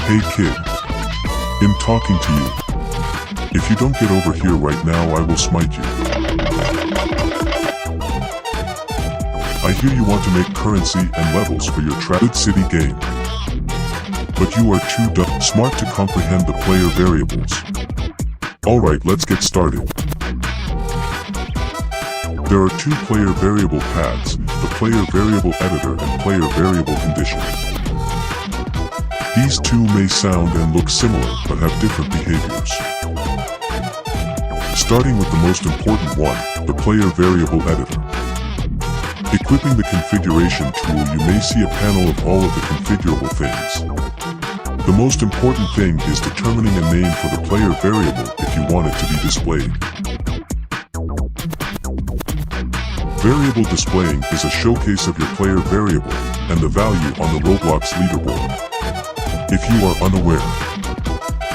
Hey kid. I'm talking to you. If you don't get over here right now, I will smite you. I hear you want to make currency and levels for your Good City game. But you are too smart to comprehend the player variables. Alright, let's get started. There are two player variable paths, the player variable editor and player variable condition. These two may sound and look similar, but have different behaviors. Starting with the most important one, the player variable editor. Equipping the configuration tool, you may see a panel of all of the configurable things. The most important thing is determining a name for the player variable if you want it to be displayed. Variable displaying is a showcase of your player variable and the value on the Roblox leaderboard. If you are unaware,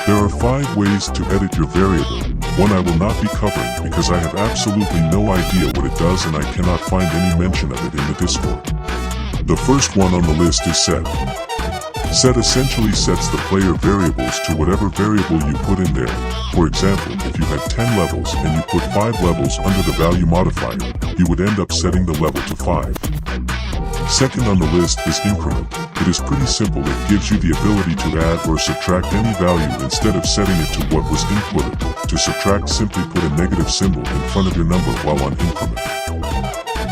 there are 5 ways to edit your variable. One I will not be covering because I have absolutely no idea what it does and I cannot find any mention of it in the Discord. The first one on the list is set. Set essentially sets the player variables to whatever variable you put in there. For example, if you had 10 levels and you put 5 levels under the value modifier, you would end up setting the level to 5. Second on the list is increment. It is pretty simple. It gives you the ability to add or subtract any value instead of setting it to what was inputted. To subtract, simply put a negative symbol in front of your number while on increment.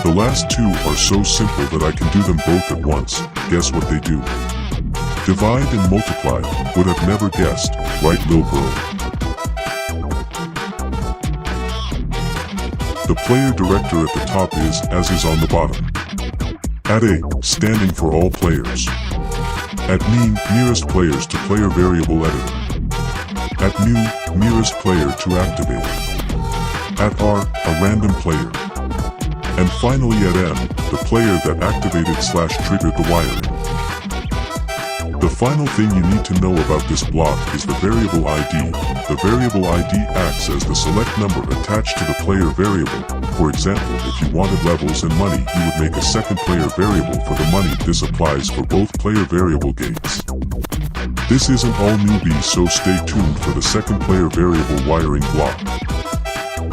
The last two are so simple that I can do them both at once. Guess what they do? Divide and multiply. Would have never guessed, right, Lil Bro? The player director at the top is, as is on the bottom. At A, standing for all players. At mean, nearest players to player variable editor. At new, nearest player to activate. At R, a random player. And finally at M, the player that activated/triggered the wiring. The final thing you need to know about this block is the variable ID. The variable ID acts as the select number attached to the player variable. For example, if you wanted levels and money, you would make a second player variable for the money. This applies for both player variable gates. This isn't all newbies, so stay tuned for the second player variable wiring block.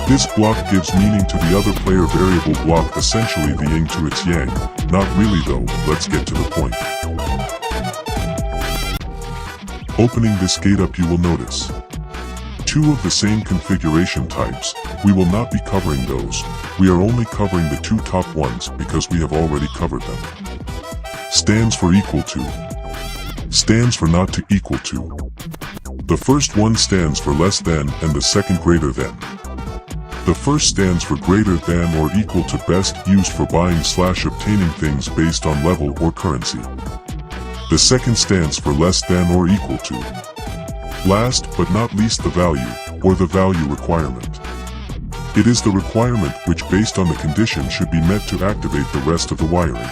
This block gives meaning to the other player variable block, essentially the yin to its yang. Not really though, let's get to the point. Opening this gate up, you will notice 2 of the same configuration types. We will not be covering those. We are only covering the 2 top ones because we have already covered them. Stands for equal to. Stands for not to equal to. The first one stands for less than and the second greater than. The first stands for greater than or equal to, best used for buying/obtaining things based on level or currency. The second stands for less than or equal to. Last but not least, the value, or the value requirement. It is the requirement which, based on the condition, should be met to activate the rest of the wiring.